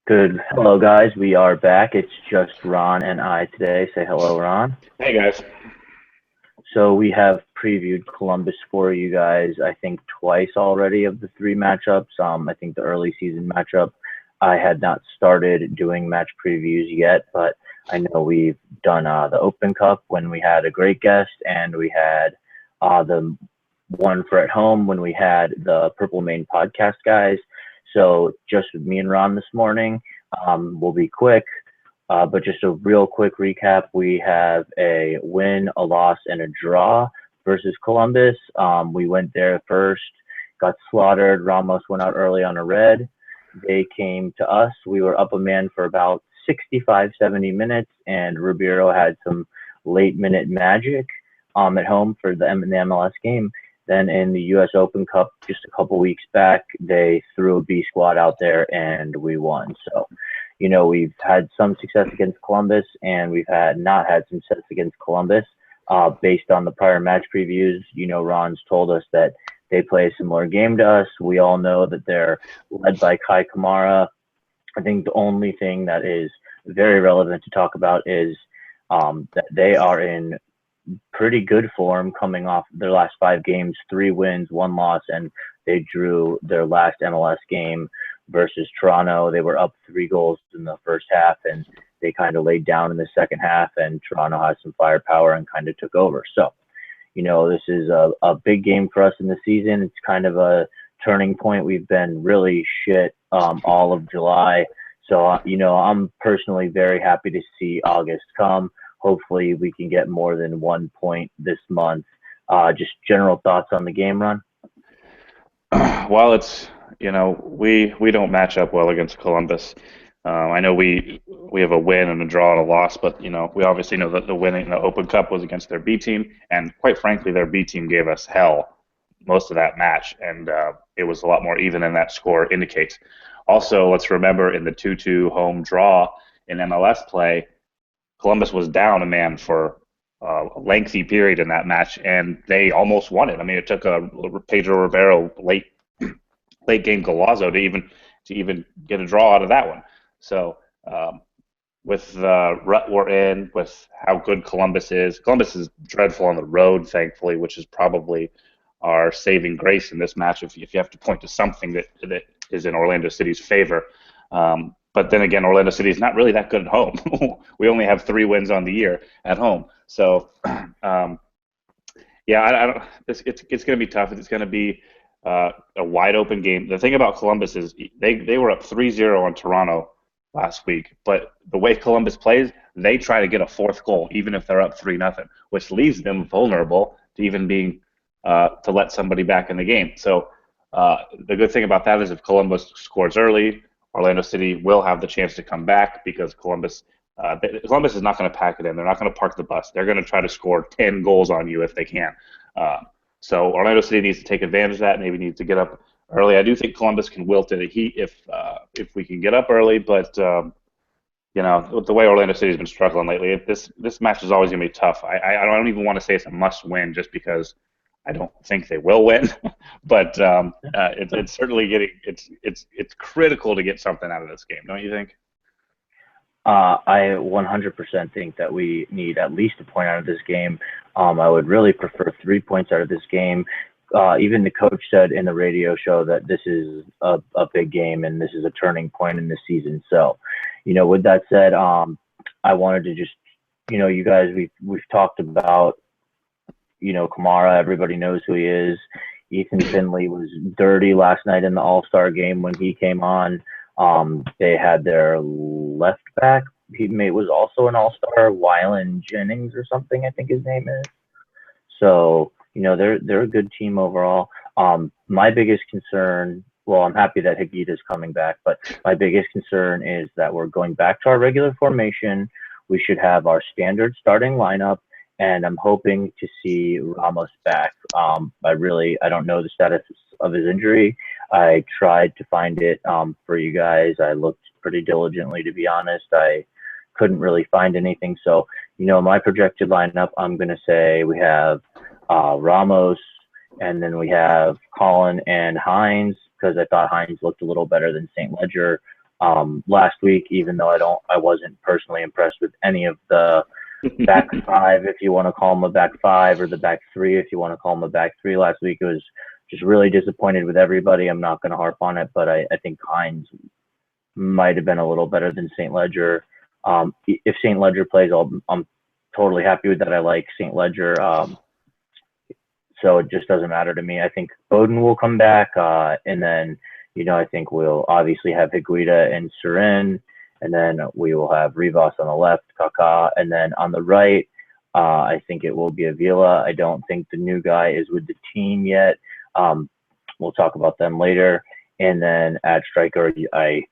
Hello, guys. We are back. It's just Ron and I today. Say hello, Ron. Hey guys. So we have previewed Columbus for you guys, I think twice already of the three matchups. I think the early season matchup, I had not started doing match previews yet, but I know we've done the Open Cup when we had a great guest, and we had the one for at home when we had the Purple Main podcast guys. So just with me and Ron this morning, we'll be quick. But just a real quick recap, we have a win, a loss, and a draw versus Columbus. We went there first, got slaughtered. Ramos went out early on a red. They came to us. We were up a man for about 65, 70 minutes, and Ribeiro had some late minute magic at home for the MLS game. Then in the U.S. Open Cup just a couple weeks back, they threw a B squad out there and we won. So, we've had some success against Columbus, and we've not had some success against Columbus. Based on the prior match previews, Ron's told us that they play a similar game to us. We all know that they're led by Kai Kamara. I think the only thing that is very relevant to talk about is that they are in pretty good form coming off their last 5 games, 3 wins, 1 loss, and they drew their last MLS game versus Toronto. They were up 3 goals in the first half, and they kind of laid down in the second half, and Toronto has some firepower and kind of took over. So, this is a big game for us in the season. It's kind of a turning point. We've been really shit all of July. So, I'm personally very happy to see August come. Hopefully we can get more than 1 point this month. Just general thoughts on the game, Ron? Well, it's we don't match up well against Columbus. I know we have a win and a draw and a loss, but we obviously know that the win in the Open Cup was against their B team, and quite frankly, their B team gave us hell most of that match, and it was a lot more even than that score indicates. Also, let's remember in the 2-2 home draw in MLS play, Columbus was down a man for a lengthy period in that match, and they almost won it. I mean, it took a Pedro Rivero late game golazo to even get a draw out of that one. So with the rut we're in, with how good Columbus is dreadful on the road, thankfully, which is probably our saving grace in this match. If you have to point to something that is in Orlando City's favor. But then again, Orlando City is not really that good at home. We only have 3 wins on the year at home. So, yeah, I don't. It's going to be tough. It's going to be a wide open game. The thing about Columbus is they were up 3-0 on Toronto last week, but the way Columbus plays, they try to get a 4th goal even if they're up 3-0, which leaves them vulnerable to even being to let somebody back in the game. So the good thing about that is if Columbus scores early, Orlando City will have the chance to come back because Columbus is not going to pack it in. They're not going to park the bus. They're going to try to score 10 goals on you if they can. So Orlando City needs to take advantage of that. Maybe needs to get up early. I do think Columbus can wilt in the heat if we can get up early. But with the way Orlando City has been struggling lately, this match is always going to be tough. I don't even want to say it's a must-win just because I don't think they will win, but it's certainly it's critical to get something out of this game, don't you think? I 100% think that we need at least a point out of this game. I would really prefer 3 points out of this game. Even the coach said in the radio show that this is a big game and this is a turning point in the season. So, with that said, I wanted to just, you guys, we've talked about, Kamara, everybody knows who he is. Ethan Finley was dirty last night in the All-Star game when he came on. They had their left back. He was also an All-Star, Wylan Jennings or something, I think his name is. So, they're a good team overall. My biggest concern, well, I'm happy that Higuita's coming back, but my biggest concern is that we're going back to our regular formation. We should have our standard starting lineup, and I'm hoping to see Ramos back. I don't know the status of his injury. I tried to find it for you guys. I looked pretty diligently, to be honest. I couldn't really find anything. So, my projected lineup, I'm going to say we have Ramos, and then we have Colin and Hines, because I thought Hines looked a little better than St. Ledger. last week, even though I wasn't personally impressed with any of the back five, if you want to call them a back five, or the back three, if you want to call them a back three last week. It was just really disappointed with everybody. I'm not going to harp on it, but I think Hines might have been a little better than St. Ledger. If St. Ledger plays, I'm totally happy with that. I like St. Ledger. So it just doesn't matter to me. I think Bowden will come back. And then, I think we'll obviously have Higuita and Surin. And then we will have Rivas on the left, Kaká. And then on the right, I think it will be Avila. I don't think the new guy is with the team yet. We'll talk about them later. And then at striker, I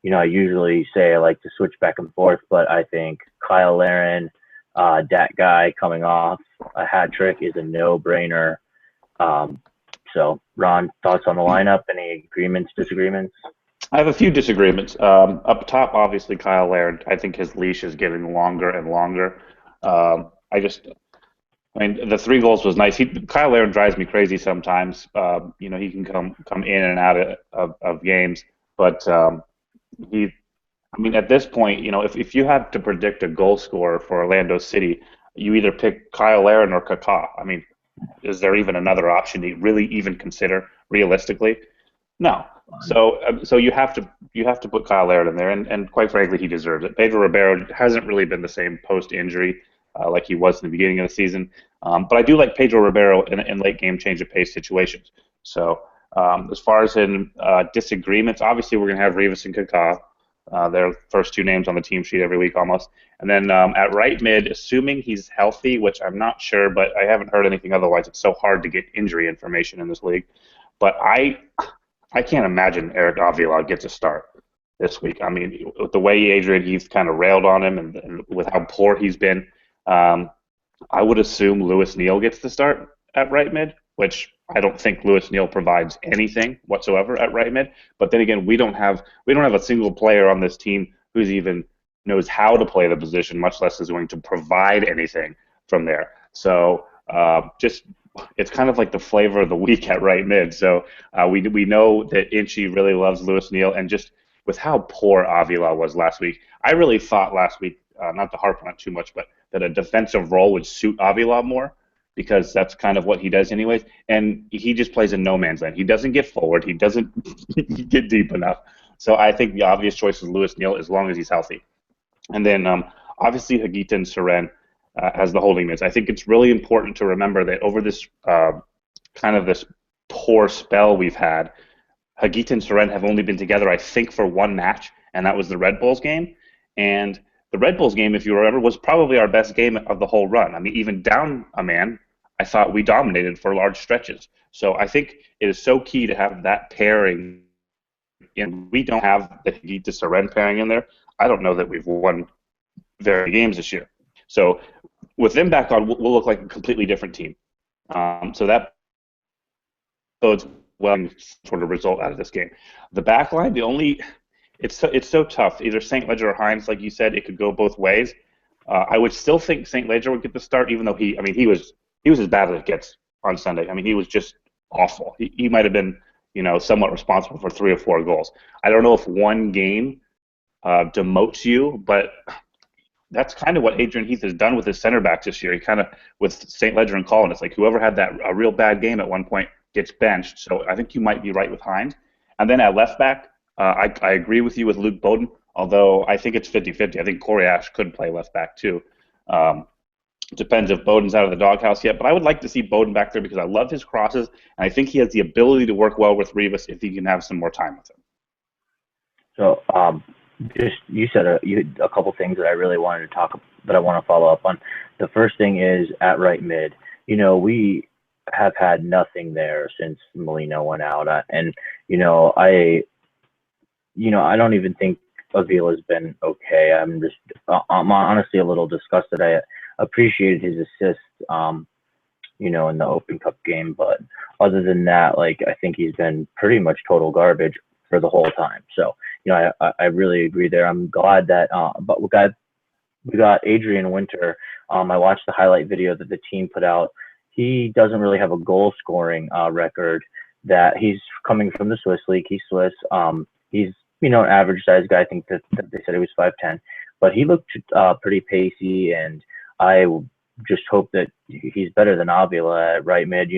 usually say I like to switch back and forth, but I think Kyle Larin, that guy coming off a hat trick, is a no-brainer. So, Ron, thoughts on the lineup? Any agreements, disagreements? I have a few disagreements. Up top, obviously, Kyle Laird. I think his leash is getting longer and longer. The 3 goals was nice. Kyle Laird drives me crazy sometimes. He can come in and out of games, but at this point, if you had to predict a goal scorer for Orlando City, you either pick Kyle Laird or Kaká. Is there even another option to really even consider realistically? No. So you have to put Kyle Laird in there, and quite frankly, he deserves it. Pedro Ribeiro hasn't really been the same post-injury like he was in the beginning of the season, but I do like Pedro Ribeiro in late game change of pace situations. So as far as in disagreements, obviously we're going to have Rivas and Kaká. They're first 2 names on the team sheet every week almost. And then at right mid, assuming he's healthy, which I'm not sure, but I haven't heard anything otherwise. It's so hard to get injury information in this league. But I can't imagine Eric Avila gets a start this week. With the way Adrian Heath kind of railed on him and with how poor he's been, I would assume Lewis Neal gets the start at right mid, which I don't think Lewis Neal provides anything whatsoever at right mid. But then again, we don't have a single player on this team who's even knows how to play the position, much less is going to provide anything from there. So it's kind of like the flavor of the week at right mid. So we know that Inchy really loves Lewis Neal, and just with how poor Avila was last week, I really thought last week, not to harp on it too much, but that a defensive role would suit Avila more, because that's kind of what he does anyways. And he just plays in no man's land. He doesn't get forward. He doesn't get deep enough. So I think the obvious choice is Lewis Neal, as long as he's healthy. And then obviously Higuita and Surin as the holding mids. I think it's really important to remember that over this kind of this poor spell we've had, Higuita and Surin have only been together, I think, for 1 match, and that was the Red Bulls game. And the Red Bulls game, if you remember, was probably our best game of the whole run. Even down a man, I thought we dominated for large stretches. So I think it is so key to have that pairing. And we don't have the Higuita Surin pairing in there. I don't know that we've won very games this year. So with them back on, we'll look like a completely different team. So that bodes well sort of result out of this game. The back line, it's so tough. Either St. Ledger or Hines, like you said, it could go both ways. I would still think St. Ledger would get the start, even though he was as bad as it gets on Sunday. He was just awful. He might have been, somewhat responsible for 3 or 4 goals. I don't know if one game demotes you, but that's kind of what Adrian Heath has done with his center backs this year. He kind of, with St. Ledger and Collin, it's like whoever had a real bad game at one point gets benched. So I think you might be right with Hines. And then at left back, I agree with you with Luke Bowden, although I think it's 50-50. I think Corey Ash could play left back too. Depends if Bowden's out of the doghouse yet, but I would like to see Bowden back there because I love his crosses, and I think he has the ability to work well with Rivas if he can have some more time with him. So you said a couple things that I really wanted to talk, that I want to follow up on. The first thing is at right mid. We have had nothing there since Molino went out, and I don't even think Avila's been okay. I'm honestly a little disgusted. I appreciated his assist, in the Open Cup game, but other than that, I think he's been pretty much total garbage for the whole time. So, I really agree there. I'm glad that, but we got Adrian Winter. I watched the highlight video that the team put out. He doesn't really have a goal scoring record. That he's coming from the Swiss league. He's Swiss. He's an average sized guy. I think that they said he was 5'10", but he looked pretty pacey, and I just hope that he's better than Avila at right mid.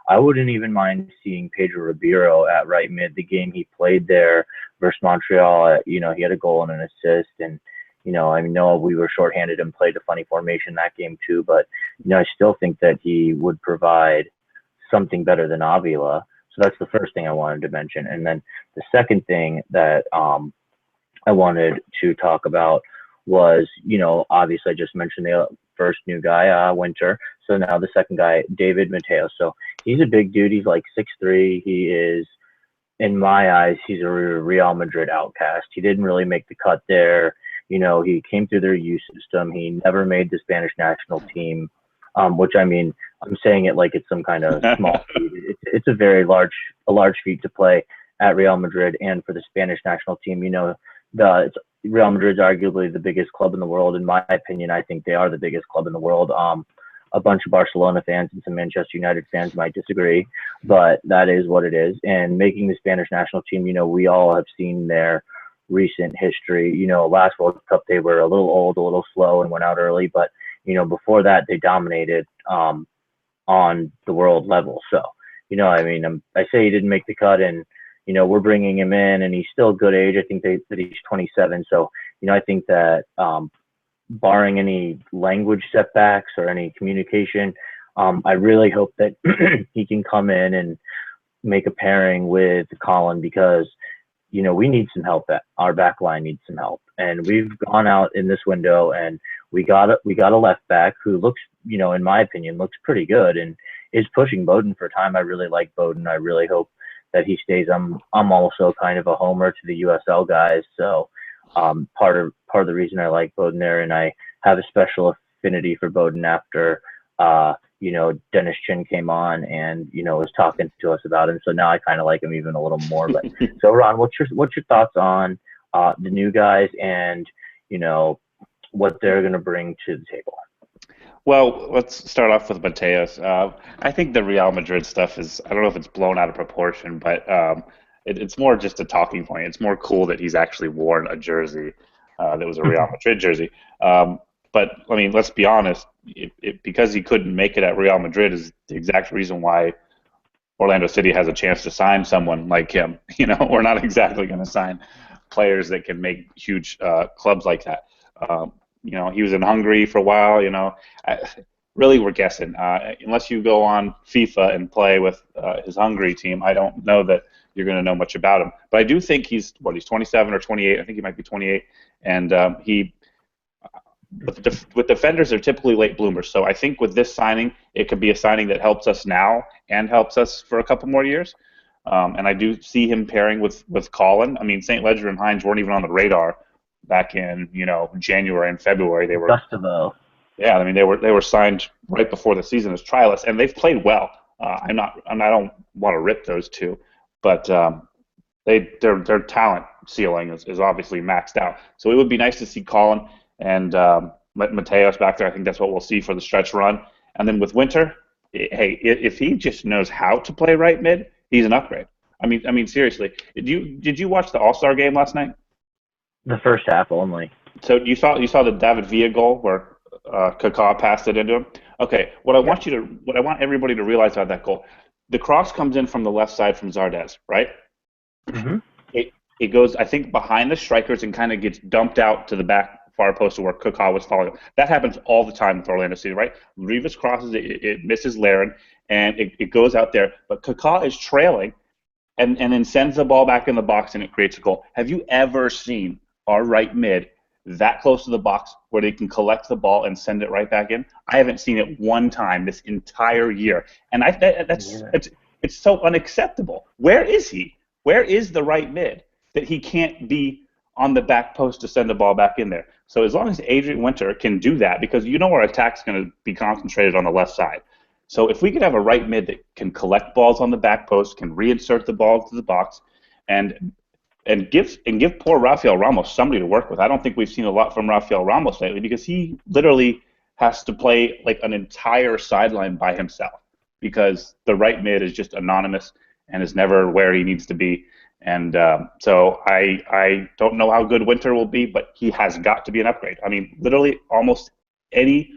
I wouldn't even mind seeing Pedro Ribeiro at right mid. The game he played there versus Montreal, he had a goal and an assist, and I know we were shorthanded and played a funny formation that game too, but I still think that he would provide something better than Avila. So that's the first thing I wanted to mention, and then the second thing that I wanted to talk about was, obviously I just mentioned the first new guy, Winter. So now the second guy, David Mateo. So he's a big dude. He's like 6'3". He is, in my eyes, he's a Real Madrid outcast. He didn't really make the cut there. He came through their youth system. He never made the Spanish national team, which, I mean, I'm saying it like it's some kind of small feat. It's a very large feat to play at Real Madrid and for the Spanish national team. Real Madrid's arguably the biggest club in the world. In my opinion, I think they are the biggest club in the world. A bunch of Barcelona fans and some Manchester United fans might disagree, but that is what it is. And making the Spanish national team, we all have seen their recent history. Last World Cup, they were a little old, a little slow, and went out early. But, before that, they dominated on the world level. So, I say he didn't make the cut, and we're bringing him in, and he's still a good age. I think that he's 27. So, I think that barring any language setbacks or any communication, I really hope that he can come in and make a pairing with Colin, because, we need some help. Our back line needs some help. And we've gone out in this window, and we got a left back who looks, in my opinion, looks pretty good and is pushing Bowden for time. I really like Bowden. I really hope that he stays. I'm also kind of a homer to the USL guys, so part of the reason I like Bowden there, and I have a special affinity for Bowden after Dennis Chin came on and was talking to us about him. So now I kind of like him even a little more. But so Ron, what's your thoughts on the new guys and what they're going to bring to the table? Well, let's start off with Mateus. I think the Real Madrid stuff is, I don't know if it's blown out of proportion, but it's more just a talking point. It's more cool that he's actually worn a jersey that was a Real Madrid jersey. But, I mean, let's be honest, because he couldn't make it at Real Madrid is the exact reason why Orlando City has a chance to sign someone like him. We're not exactly going to sign players that can make huge clubs like that. He was in Hungary for a while. Really, we're guessing. Unless you go on FIFA and play with his Hungary team, I don't know that you're going to know much about him. But I do think he's 27 or 28. I think he might be 28. And with defenders, they're typically late bloomers. So I think with this signing, it could be a signing that helps us now and helps us for a couple more years. And I do see him pairing with Colin. I mean, St. Ledger and Hines weren't even on the radar back in January and February. They were Gustavo. Yeah, I mean they were signed right before the season as trialists, and they've played well. I don't want to rip those two, but their talent ceiling is obviously maxed out. So it would be nice to see Colin and Mateos back there. I think that's what we'll see for the stretch run. And then with Winter, hey, if he just knows how to play right mid, he's an upgrade. I mean seriously. Did you watch the All-Star game last night? The first half only. So you saw the David Villa goal where Kaká passed it into him? Okay, what I want everybody to realize about that goal, the cross comes in from the left side from Zardes, right? Mm-hmm. It goes, I think, behind the strikers and kind of gets dumped out to the back far post to where Kaká was following. That happens all the time with Orlando City, right? Rivas crosses, it misses Larin, and it goes out there. But Kaká is trailing and then sends the ball back in the box, and it creates a goal. Have you ever seen our right mid that close to the box where they can collect the ball and send it right back in? I haven't seen it one time this entire year, and it's so unacceptable. Where is he? Where is the right mid that he can't be on the back post to send the ball back in there? So as long as Adrian Winter can do that, because our attack's going to be concentrated on the left side. So if we could have a right mid that can collect balls on the back post, can reinsert the ball to the box, and give poor Rafael Ramos somebody to work with. I don't think we've seen a lot from Rafael Ramos lately because he literally has to play like an entire sideline by himself because the right mid is just anonymous and is never where he needs to be. And so I don't know how good Winter will be, but he has got to be an upgrade. I mean, literally almost any,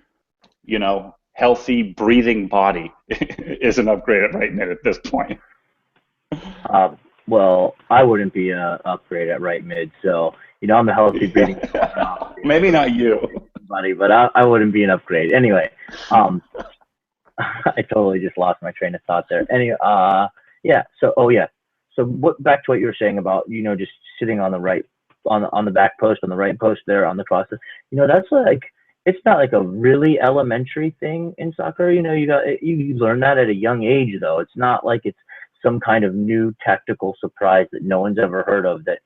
healthy, breathing body is an upgrade at right mid at this point. Well, I wouldn't be an upgrade at right mid, so I'm a healthy breathing Maybe not you, buddy, but I wouldn't be an upgrade anyway. I totally just lost my train of thought there. Anyway, yeah. So, yeah. So, back to what you were saying about just sitting on the right, on the back post, on the right post there on the crosses. That's like it's not like a really elementary thing in soccer. You learn that at a young age, though. It's not like it's some kind of new tactical surprise that no one's ever heard of. That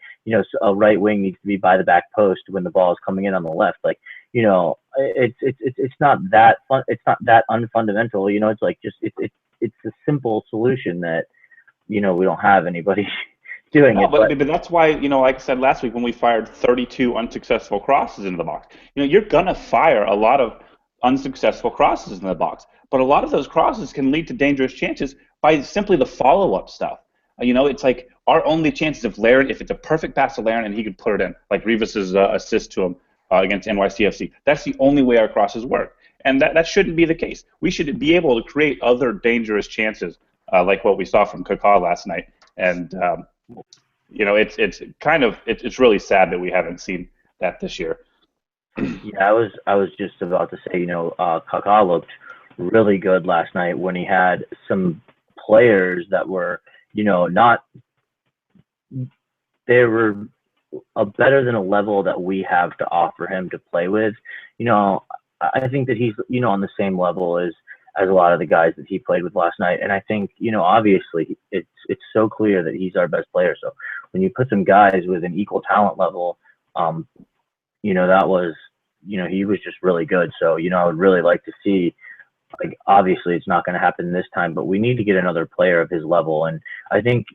a right wing needs to be by the back post when the ball is coming in on the left. Like it's not that fun. It's not that unfundamental. It's like just it's a simple solution that we don't have anybody doing it. But that's why like I said last week when we fired 32 unsuccessful crosses into the box. You're gonna fire a lot of unsuccessful crosses in the box, but a lot of those crosses can lead to dangerous chances by simply the follow-up stuff. It's like our only chances if it's a perfect pass to Laren and he could put it in, like Rivas's assist to him against NYCFC. That's the only way our crosses work, and that shouldn't be the case. We should be able to create other dangerous chances, like what we saw from Kaká last night. And it's really sad that we haven't seen that this year. Yeah, I was just about to say, Kaká looked really good last night when he had some players that were, not, they were better than a level that we have to offer him to play with. I think that he's, on the same level as a lot of the guys that he played with last night. And I think, obviously it's so clear that he's our best player. So when you put some guys with an equal talent level, that was, he was just really good. So, I would really like to see, like, obviously it's not going to happen this time, but we need to get another player of his level. And I think,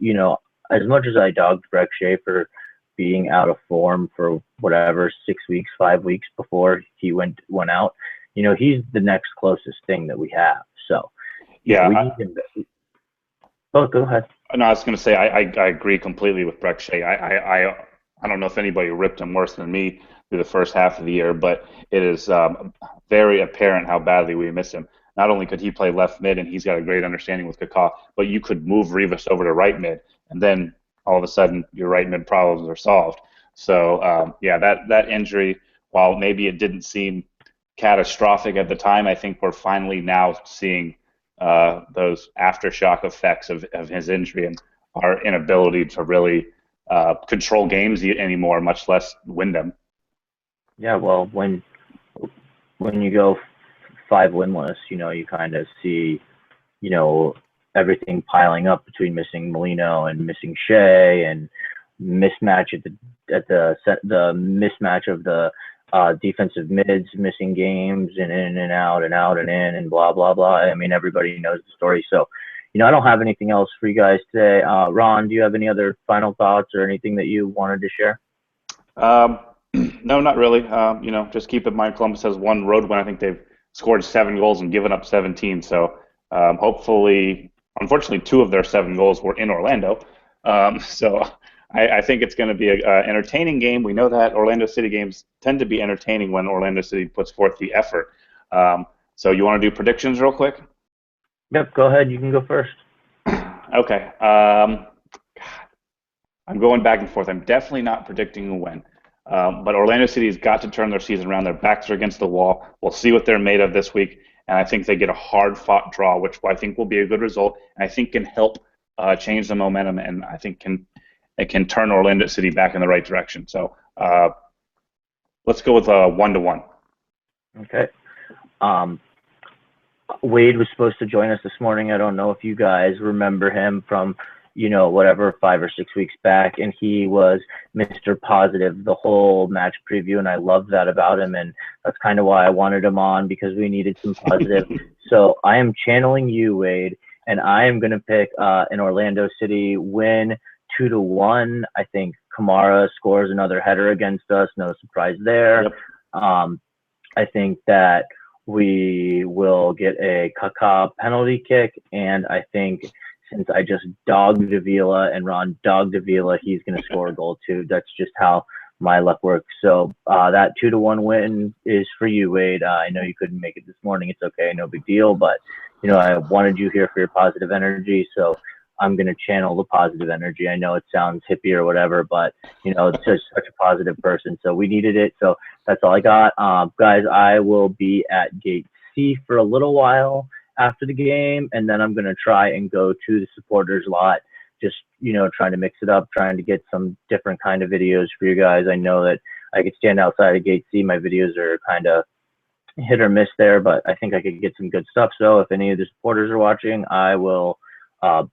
as much as I dogged Breck Shea for being out of form for whatever, 6 weeks, 5 weeks before he went out, he's the next closest thing that we have. So, yeah, we need him. Oh, go ahead. No, I was going to say I agree completely with Breck Shea. I don't know if anybody ripped him worse than me through the first half of the year, but it is very apparent how badly we miss him. Not only could he play left mid, and he's got a great understanding with Kaká, but you could move Rivas over to right mid, and then all of a sudden your right mid problems are solved. So that injury, while maybe it didn't seem catastrophic at the time, I think we're finally now seeing those aftershock effects of his injury and our inability to really control games anymore, much less win them. Yeah, well, when you go 5 winless, you kind of see, everything piling up between missing Molino and missing Shea and mismatch at the mismatch of the defensive mids missing games and in and out and out and in and blah blah blah. I mean, everybody knows the story. So, I don't have anything else for you guys today. Ron, do you have any other final thoughts or anything that you wanted to share? No, not really. Just keep in mind Columbus has one road win. I think they've scored 7 goals and given up 17. So hopefully, unfortunately, 2 of their 7 goals were in Orlando. So I think it's going to be an entertaining game. We know that Orlando City games tend to be entertaining when Orlando City puts forth the effort. So you want to do predictions real quick? Yep, go ahead. You can go first. Okay. I'm going back and forth. I'm definitely not predicting a win. But Orlando City's got to turn their season around. Their backs are against the wall. We'll see what they're made of this week. And I think they get a hard-fought draw, which I think will be a good result. And I think can help change the momentum, and I think it can turn Orlando City back in the right direction. So let's go with 1-1. Okay. Wade was supposed to join us this morning. I don't know if you guys remember him from, whatever, 5 or 6 weeks back, and he was Mr. Positive the whole match preview, and I love that about him, and that's kind of why I wanted him on, because we needed some positive. So I am channeling you, Wade, and I am going to pick an Orlando City win 2-1. I think Kamara scores another header against us. No surprise there. Yep. I think that we will get a Kaká penalty kick, and I think since I just dogged Avila and Ron dogged Avila, he's going to score a goal too. That's just how my luck works. So that 2-1 win is for you, Wade. I know you couldn't make it this morning. It's okay, no big deal. But I wanted you here for your positive energy, so I'm going to channel the positive energy. I know it sounds hippie or whatever, but it's just such a positive person, so we needed it. So that's all I got, guys. I will be at Gate C for a little while after the game, and then I'm going to try and go to the supporters lot, just trying to mix it up, trying to get some different kind of videos for you guys. I know that I could stand outside of Gate C. My videos are kind of hit or miss there, but I think I could get some good stuff. So if any of the supporters are watching, I will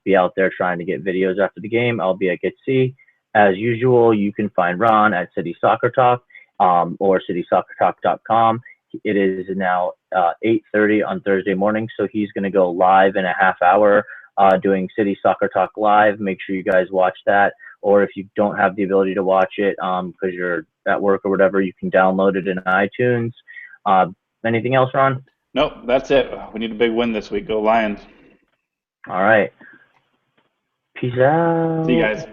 be out there trying to get videos after the game. I'll be at Gate C. As usual, you can find Ron at City Soccer Talk or citysoccertalk.com. It is now 8:30 on Thursday morning, so he's going to go live in a half hour doing City Soccer Talk Live. Make sure you guys watch that. Or if you don't have the ability to watch it because you're at work or whatever, you can download it in iTunes. Anything else, Ron? Nope, that's it. We need a big win this week. Go Lions. All right. Peace out. See you guys.